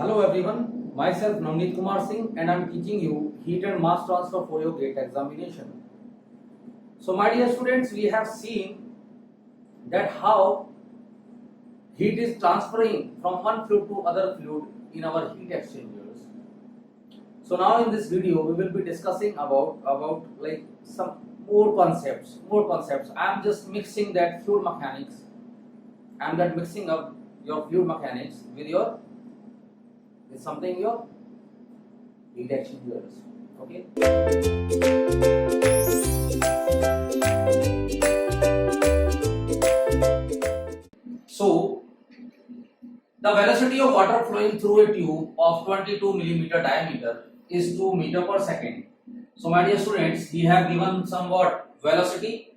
Hello everyone, myself Navneet Kumar Singh and I am teaching you heat and mass transfer for your GATE examination. So my dear students, we have seen that how heat is transferring from one fluid to other fluid in our heat exchangers. So now in this video we will be discussing about like some more concepts. I am just mixing that fluid mechanics. I am that mixing up your fluid mechanics with your something your heat exchangers. Okay. So the velocity of water flowing through a tube of 22 millimeter diameter is 2 meter per second. So my dear students, he have given some what velocity.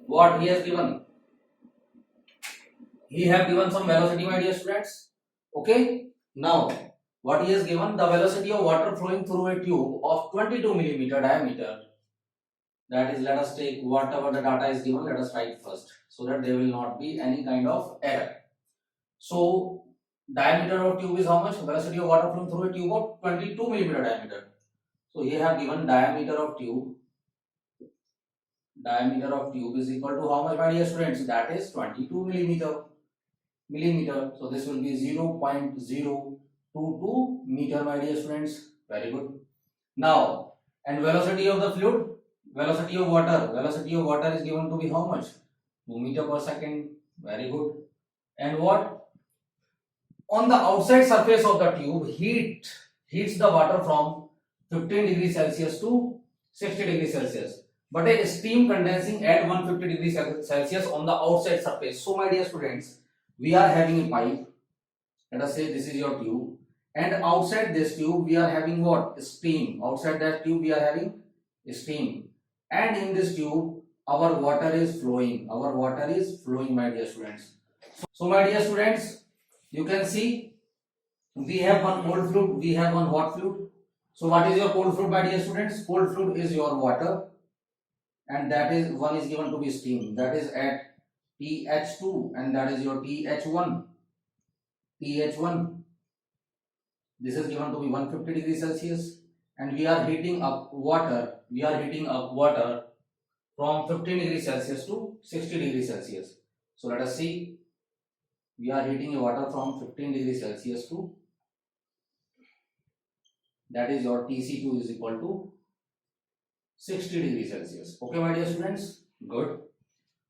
What he has given? He have given some velocity, my dear students. Okay. Now what he has given, the velocity of water flowing through a tube of 22 millimeter diameter. That is, let us take whatever the data is given, let us write first so that there will not be any kind of error. So diameter of tube is how much? Velocity of water flowing through a tube of 22 millimeter diameter. So here have given diameter of tube. Diameter of tube is equal to how much, my dear students? That is 22 millimeter. So this will be 0.022 meter, my dear students. Very good. Now, and velocity of the fluid, velocity of water is given to be how much? 2 meter per second. Very good. And what? On the outside surface of the tube, heats the water from 15 degrees Celsius to 60 degrees Celsius. But a steam condensing at 150 degrees Celsius on the outside surface. So my dear students, we are having a pipe. Let us say this is your tube. And outside this tube, we are having what? Steam. Outside that tube, we are having steam. And in this tube, our water is flowing. My dear students. So my dear students, you can see we have one cold fluid, we have one hot fluid. So what is your cold fluid, my dear students? Cold fluid is your water, and that is one is given to be steam. That is at TH2, and that is your TH1. This is given to be 150 degrees Celsius, and we are heating up water. From 15 degrees Celsius to 60 degrees Celsius. So let us see. We are heating water from 15 degrees Celsius to, that is your TC2 is equal to 60 degrees Celsius. Okay, my dear students? Good.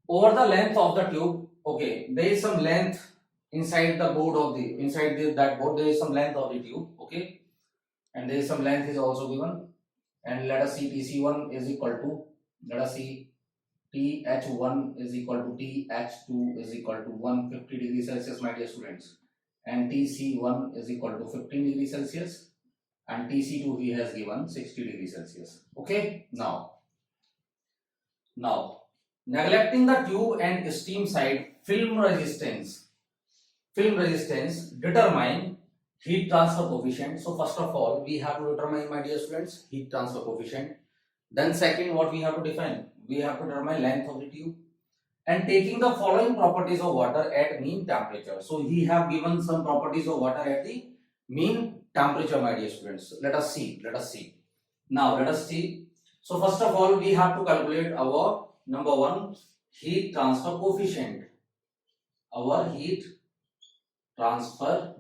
Over the length of the tube, okay, there is some length inside the board of the, that board, there is some length of the tube, okay, and there is some length is also given, and let us see TC1 is equal to, let us see TH1 is equal to TH2 is equal to 150 degrees Celsius, my dear students, and TC1 is equal to 15 degrees Celsius, and TC2 he has given 60 degrees Celsius. Okay, now neglecting the tube and steam side, film resistance determine heat transfer coefficient. So first of all, we have to determine, my dear students, heat transfer coefficient. Then second, what we have to define? We have to determine length of the tube, and taking the following properties of water at mean temperature. So he have given some properties of water at the mean temperature, my dear students. Let us see. Now let us see. So first of all, we have to calculate our number one, heat transfer coefficient. Our heat transfer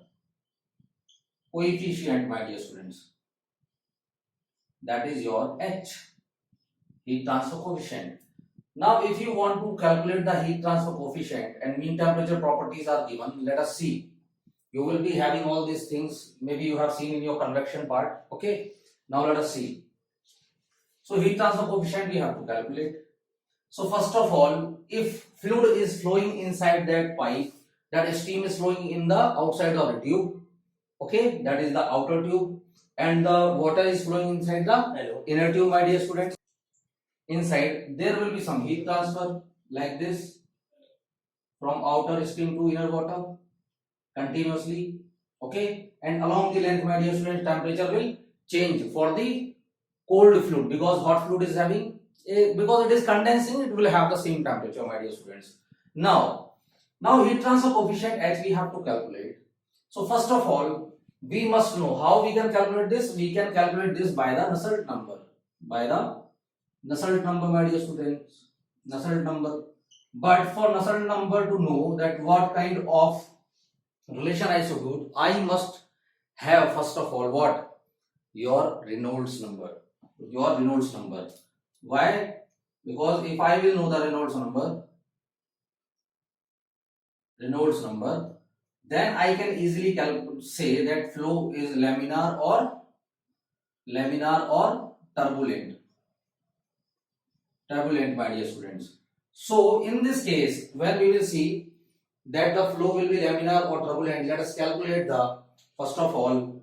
coefficient, my dear students. That is your H. Heat transfer coefficient. Now if you want to calculate the heat transfer coefficient and mean temperature properties are given, let us see. You will be having all these things, maybe you have seen in your convection part. Okay, now let us see. So heat transfer coefficient we have to calculate. So first of all, if fluid is flowing inside that pipe, that steam is flowing in the outside of the tube, okay, that is the outer tube, and the water is flowing inside the inner tube, my dear students. Inside there will be some heat transfer like this from outer steam to inner water continuously, okay, and along the length, my dear students, temperature will change for the cold fluid, because hot fluid is having because it is condensing, it will have the same temperature, my dear students. Now heat transfer coefficient H we have to calculate. So first of all, we must know how we can calculate this. We can calculate this by the Nusselt number. By the Nusselt number, my dear students. Nusselt number. But for Nusselt number to know that what kind of relation I should do, I must have first of all what? Your Reynolds number. Your Reynolds number. Why? Because if I will know the Reynolds number, then I can easily say that flow is laminar or turbulent. Turbulent, my dear students. So in this case, when we will see that the flow will be laminar or turbulent, let us calculate first of all,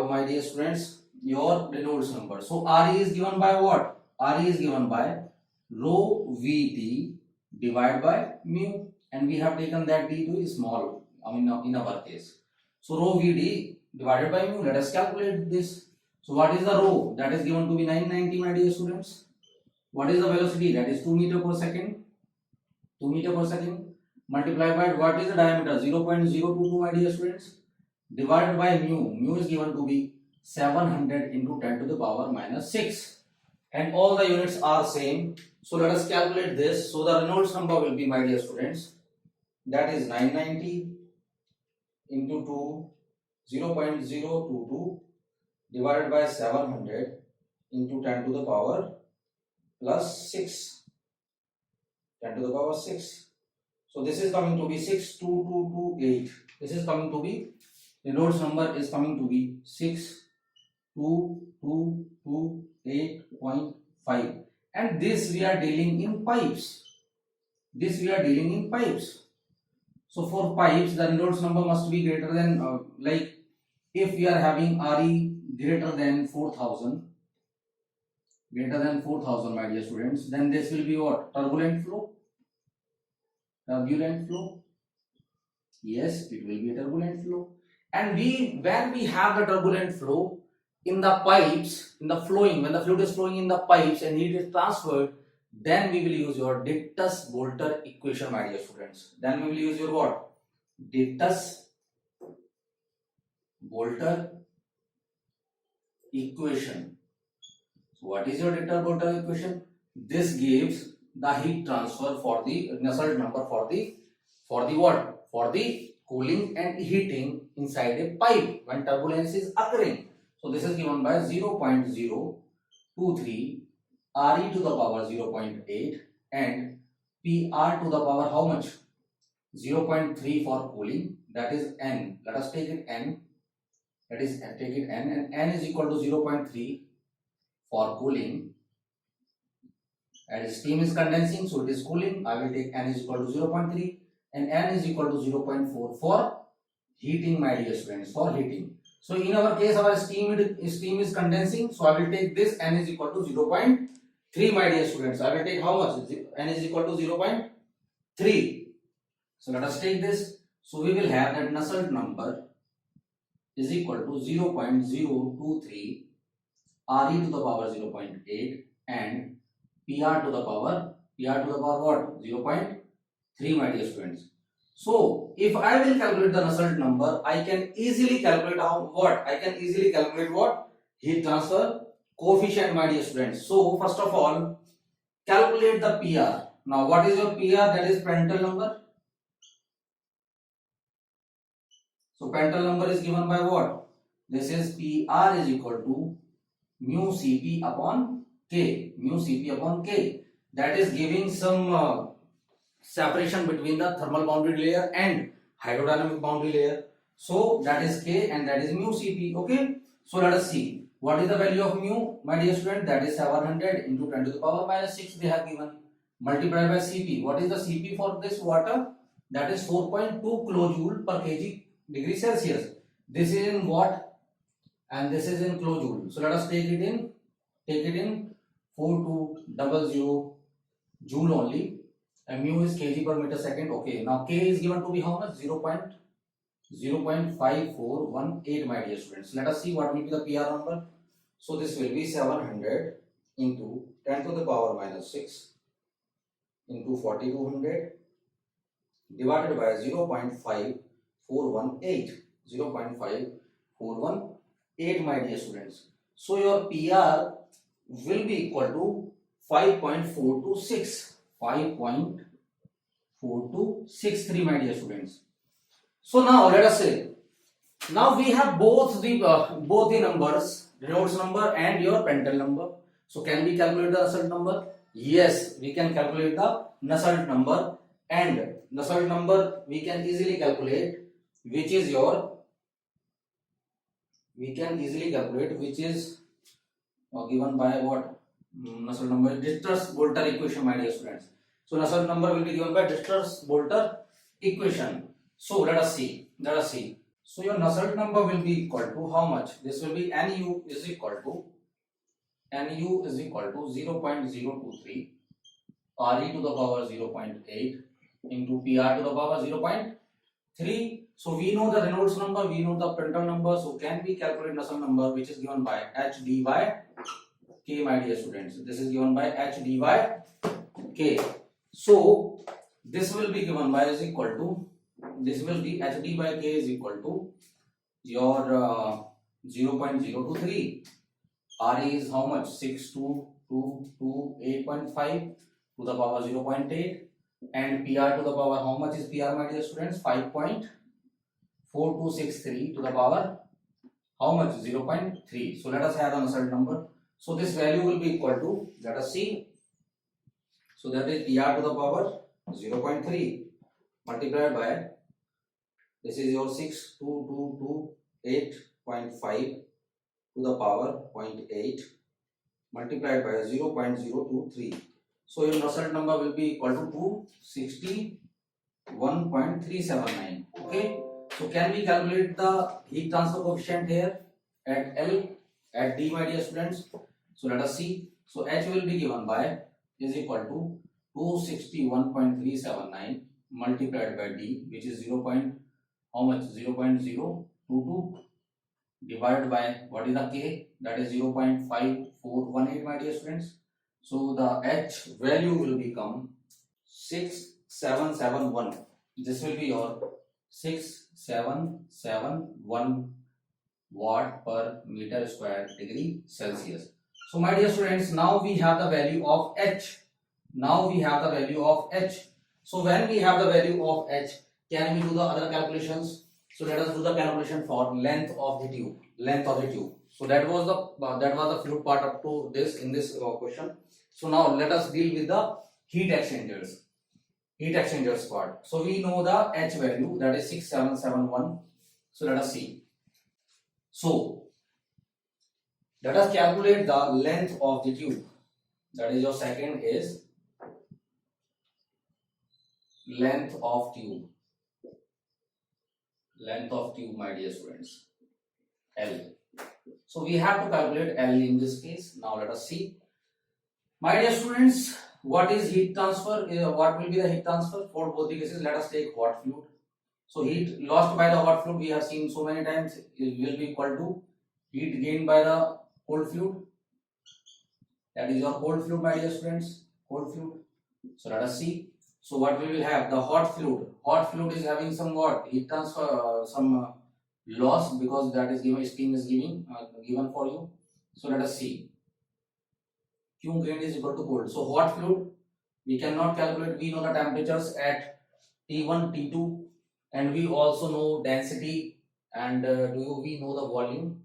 my dear students, your Reynolds number. So Re is given by what? Re is given by rho Vt divided by mu, and we have taken that d to is small, in our case. So rho Vd divided by mu, let us calculate this. So what is the rho? That is given to be 990, my dear students. What is the velocity? That is 2 meter per second. 2 meter per second multiplied by what is the diameter? 0.022, my dear students, divided by mu. Mu is given to be 700 into 10 to the power minus 6. And all the units are same. So let us calculate this. So the Reynolds number will be, my dear students, that is 990 into 2, 0.022 divided by 700 into 10 to the power plus 6. 10 to the power 6. So this is coming to be 62228. This is coming to be, Reynolds number is coming to be 62228.5. And this we are dealing in pipes. So for pipes, the Reynolds number must be greater than, like if we are having Re greater than 4000, my dear students, then this will be what? Turbulent flow. Yes, it will be a turbulent flow. And when we have the turbulent flow in the pipes, when the fluid is flowing in the pipes and heat is transferred, then we will use your Dittus-Boelter equation, my dear students. Then we will use your what? Dittus-Boelter equation. So what is your Dittus-Boelter equation? This gives the heat transfer for the Nusselt number for the what? For the cooling and heating inside a pipe when turbulence is occurring. So this is given by 0.023 Re to the power 0.8 and PR to the power how much? 0.3 for cooling, that is N. Let us take it N. Take it N, and N is equal to 0.3 for cooling. And steam is condensing, so it is cooling. I will take N is equal to 0.3 and N is equal to 0.4 for heating, my dear students, for heating. So in our case, our steam is condensing, so I will take this N is equal to 0.3, my dear students. I will take how much? N is equal to 0.3. So let us take this. So we will have that Nusselt number is equal to 0.023 Re to the power 0.8 and PR to the power what? 0.3, my dear students. So if I will calculate the Nusselt number, I can easily calculate what? Heat transfer coefficient, my dear students. So first of all, calculate the PR. Now what is your PR? That is Prandtl number. So Prandtl number is given by what? This is PR is equal to mu Cp upon K. That is giving some separation between the thermal boundary layer and hydrodynamic boundary layer. So that is K and that is mu Cp. Okay. So let us see. What is the value of mu, my dear student? That is 700 into 10 to the power minus 6 they have given. Multiplied by Cp. What is the Cp for this water? That is 4.2 kilojoule per kg degree Celsius. This is in watt and this is in kilojoule. So let us take it in 4200 joule only, and mu is kg per meter second. Okay, now K is given to be how much? 0.5418, my dear students. Let us see what will be the PR number. So this will be 700 into 10 to the power minus 6 into 4200 divided by 0.5418. 0.5418, my dear students. So your PR will be equal to 5.426, 5.4263, my dear students. So now let us say, now we have both the numbers, Reynolds number and your Prandtl number. So can we calculate the Nusselt number? Yes, we can calculate the Nusselt number, and Nusselt number we can easily calculate, which is given by what? Nusselt number, Ditters-Boelter equation, my dear students. So Nusselt number will be given by Ditters-Boelter equation. So let us see. So your Nusselt number will be equal to how much? This will be Nu is equal to 0.023 Re to the power 0.8 into Pr to the power 0.3. So we know the Reynolds number, we know the Prandtl number. So can we calculate Nusselt number, which is given by H d by K, my dear students? This is given by H d by K. So this will be given by is equal to, this will be H d by K is equal to your 0.023. Re is how much? 6228.5 to the power 0.8, and Pr to the power, how much is Pr, my dear students? 5.4263 to the power how much? 0.3. So let us have the Nusselt number. So this value will be equal to, let us see. So that is Pr to the power 0.3 multiplied by, this is your 6228.5 to the power 0.8 multiplied by 0.023. So your Nusselt number will be equal to 261.379. Okay. So can we calculate the heat transfer coefficient here at L, at D, my dear students? So let us see. So H will be given by is equal to 261.379 multiplied by D, which is 0. How much? 0.022 divided by what is the K? That is 0.5418, my dear students. So the H value will become 6771. This will be your 6771 watt per meter square degree Celsius. So my dear students, now we have the value of H. So when we have the value of H, can we do the other calculations? So let us do the calculation for length of the tube. So that was the fluid part up to this in this question. So now let us deal with the heat exchangers part. So we know the H value, that is 6771. So let us see. So let us calculate the length of the tube. That is your second is length of tube, my dear students, L. So we have to calculate L in this case. Now let us see. My dear students, what is heat transfer? What will be the heat transfer for both the cases? Let us take hot fluid. So heat lost by the hot fluid, we have seen so many times, it will be equal to heat gained by the cold fluid. That is your cold fluid, my dear students, cold fluid. So let us see. So what we will have, the hot fluid. Hot fluid is having some what? Heat transfer, some loss, because that is given, steam is given for you. So let us see. Q gained is equal to cold. So hot fluid we cannot calculate. We know the temperatures at T1, T2, and we also know density. And we know the volume?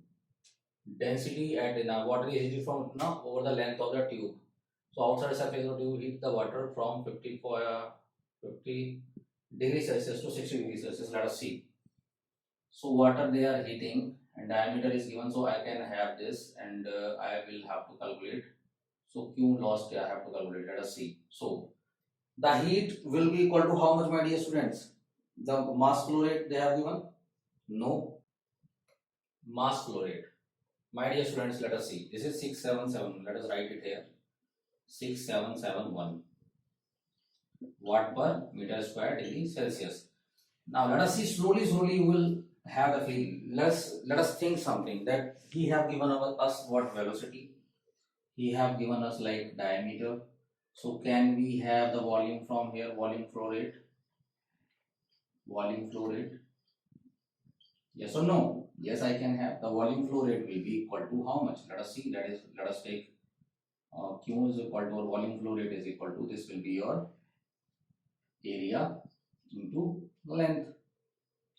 Density at water is heated from over the length of the tube. So outside surface of the tube heat the water from 50 degrees Celsius to 60 degrees Celsius. Let us see. So water they are heating and diameter is given. So I can have this, and I will have to calculate. So Q lost I have to calculate. Let us see. So the heat will be equal to how much, my dear students? The mass flow rate they have given? No. Mass flow rate. My dear students, let us see. This is 677. Let us write it here. 6771 watt per meter square degree Celsius. Now let us see, slowly you will have a feel. Let us think something, that he have given us what velocity? He have given us like diameter. So can we have the volume from here? Volume flow rate. Yes or no? Yes, I can have. The volume flow rate will be equal to how much? Let us see. That is, let us take Q is equal to, or volume flow rate is equal to, this will be your area into length.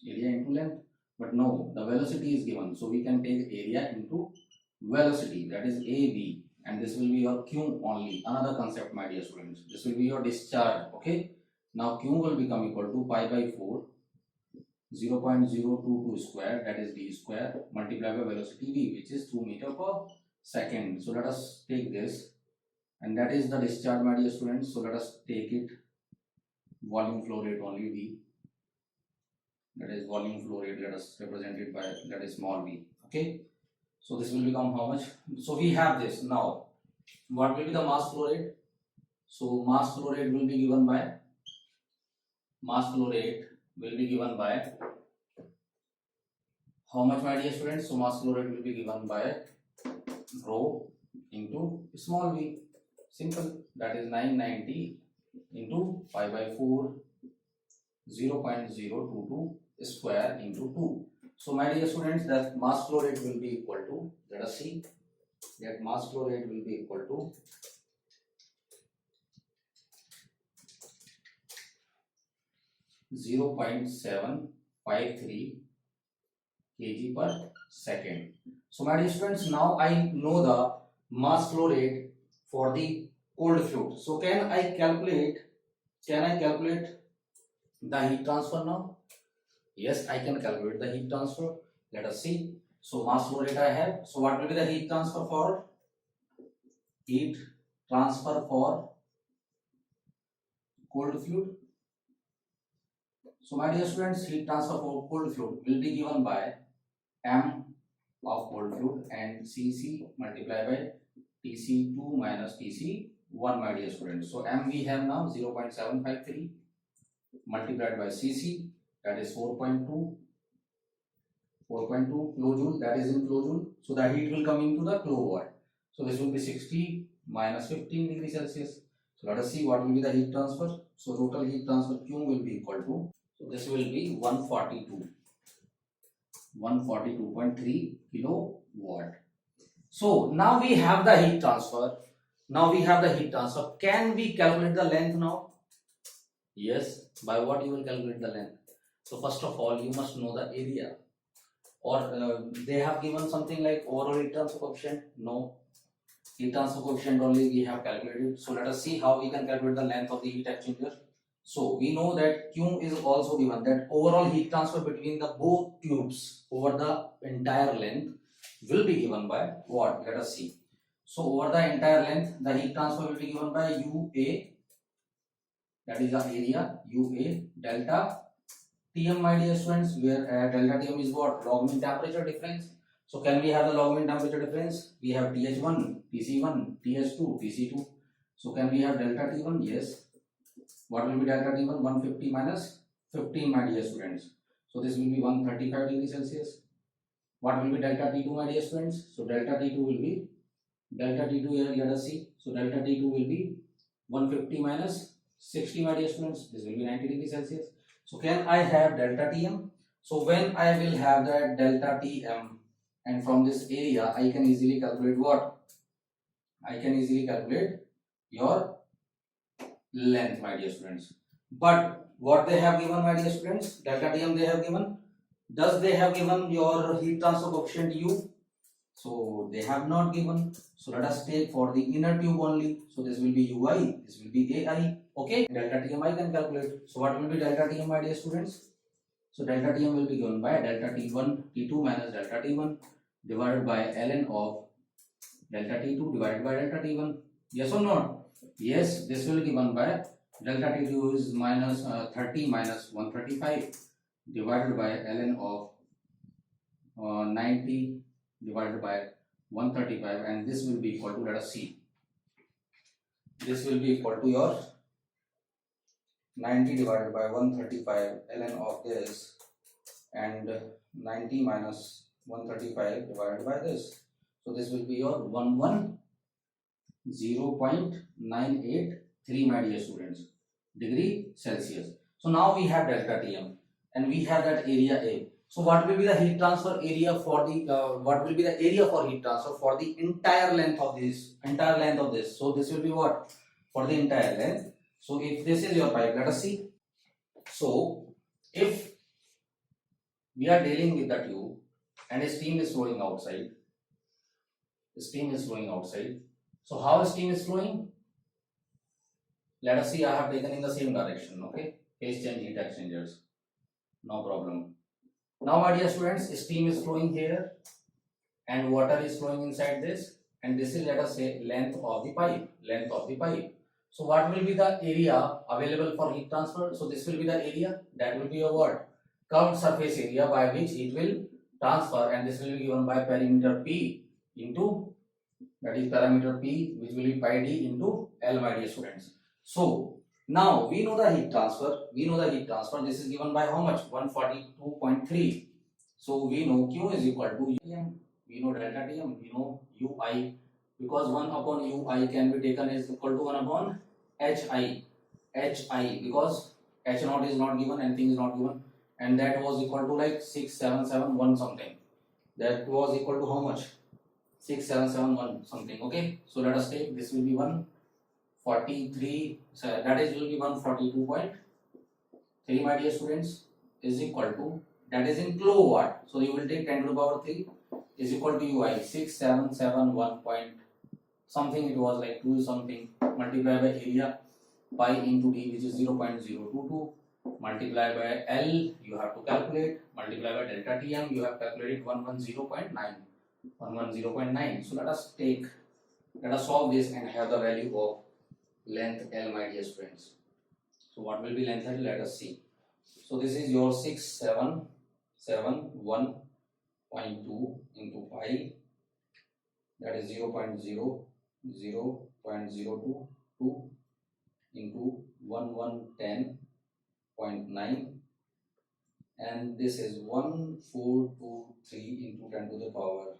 Area into length. But no, the velocity is given. So we can take area into velocity. That is AB. And this will be your Q only. Another concept, my dear students. This will be your discharge. Okay. Now Q will become equal to pi by 4. 0.022 square, that is d square, multiplied by velocity v, which is 2 meter per second. So let us take this, and that is the discharge, my dear students. So let us take it volume flow rate only v, that is volume flow rate. Let us represent it by, that is small v. Okay, so this will become how much? So we have this. Now what will be the mass flow rate? So mass flow rate will be given by, how much, my dear students? So mass flow rate will be given by rho into small v. Simple. That is 990 into pi by 4, 0.022 square into 2. So my dear students, that mass flow rate will be equal to, let us see, that mass flow rate will be equal to 0.753 kg per second. So my dear students, now I know the mass flow rate for the cold fluid. So can I calculate the heat transfer now? Yes, I can calculate the heat transfer. Let us see. So mass flow rate I have. So what will be the heat transfer for? Heat transfer for cold fluid. So my dear students, heat transfer for cold fluid will be given by M of cold fluid and Cc multiplied by Tc2 minus Tc1, my dear students. So M we have now 0.753 multiplied by Cc, that is 4.2 kilojoule, that is in kilojoule. So the heat will come into the kilowatt. So this will be 60 minus 15 degrees Celsius. So let us see what will be the heat transfer. So total heat transfer Q will be equal to, so this will be 142.3 kilowatt. So now we have the heat transfer. Can we calculate the length now? Yes. By what you will calculate the length? So first of all, you must know the area. Or they have given something like overall heat transfer coefficient? No. Heat transfer coefficient only we have calculated. So let us see how we can calculate the length of the heat exchanger. So we know that Q is also given, that overall heat transfer between the both tubes over the entire length will be given by what? Let us see. So over the entire length, the heat transfer will be given by UA, that is the area, UA delta Tm, my dear students, where delta Tm is what? Log mean temperature difference. So can we have the log mean temperature difference? We have Th1, Tc1, Th2, Tc2. So can we have delta T1? Yes. What will be delta T1? 150 minus 15, my dear students. So this will be 135 degrees Celsius. What will be delta T2, my dear students? So delta T2 will be, delta T2 here, let us see. So delta T2 will be 150 minus 60, my dear students. This will be 90 degrees Celsius. So can I have delta Tm? So when I will have that delta Tm, and from this area I can easily calculate what? I can easily calculate your length, my dear students. But what they have given, my dear students, delta Tm they have given. Does they have given your heat transfer coefficient U? So they have not given. So let us take for the inner tube only. So this will be Ui, this will be Ai. Okay, delta Tm I can calculate. So what will be delta Tm, my dear students? So delta Tm will be given by delta T1, T2 minus delta T1 divided by ln of delta T2 divided by delta T1. Yes or not? Yes, this will be given by delta T2 is minus 30 minus 135 divided by ln of 90 divided by 135, and this will be equal to, let us see, this will be equal to your 90 divided by 135 ln of this, and 90 minus 135 divided by this. So this will be your 110.983, my dear students, degree Celsius. So now we have delta Tm and we have that area A. So what will be the heat transfer area for the what will be the area for heat transfer for the entire length of this? So this will be what for the entire length. So if this is your pipe, let us see. So if we are dealing with the tube and steam is flowing outside, so how steam is flowing? Let us see. I have taken in the same direction. Okay, phase change heat exchangers, no problem. Now my dear students, steam is flowing here and water is flowing inside this, and this is, let us say, length of the pipe. So what will be the area available for heat transfer? So this will be the area, that will be your what? Curved surface area by which heat will transfer, and this will be given by perimeter P into, that is parameter P, which will be pi d into L, my dear students. So now we know the heat transfer. This is given by how much? 142.3. So we know Q is equal to Tm. We know delta Tm. We know Ui, because 1 upon Ui can be taken as equal to 1 upon Hi. Because H naught is not given, anything is not given, and that was equal to like 6771 something. That was equal to how much? 6771 something. Okay. So let us take this will be 143, so that is will be 142.3, my dear students, is equal to, that is in kilowatt. So you will take 10 to the power 3 is equal to Ui 6771 point something, it was like 2 something, multiplied by area pi into d, which is 0.022, multiplied by L you have to calculate, multiplied by delta Tm you have calculated 110.9. So let us solve this and have the value of length L, my dear students. So what will be length L? Let us see. So this is your 6771.2 into pi, that is 0.002 into 1110.9, and this is 1423 into 10 to the power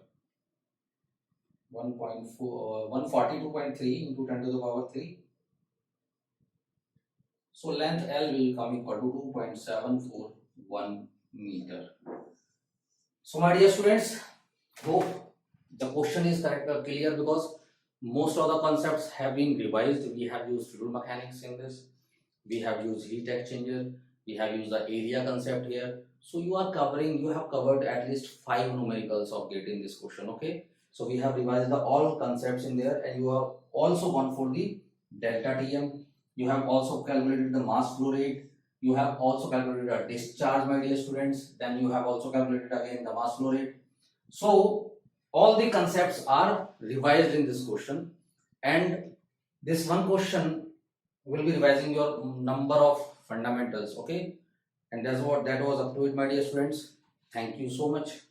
142.3 into 10 to the power 3. So length L will come equal to 2.741 meter. So my dear students, hope the question is clear, because most of the concepts have been revised. We have used fluid mechanics in this, we have used heat exchanger, we have used the area concept here. So you have covered at least 5 numericals of getting this question. Okay, so we have revised all concepts in there, and you have also gone for the delta Tm. You have also calculated the mass flow rate. You have also calculated a discharge, my dear students. Then you have also calculated again the mass flow rate. So all the concepts are revised in this question, and this one question will be revising your number of fundamentals. Okay, and that was up to it, my dear students. Thank you so much.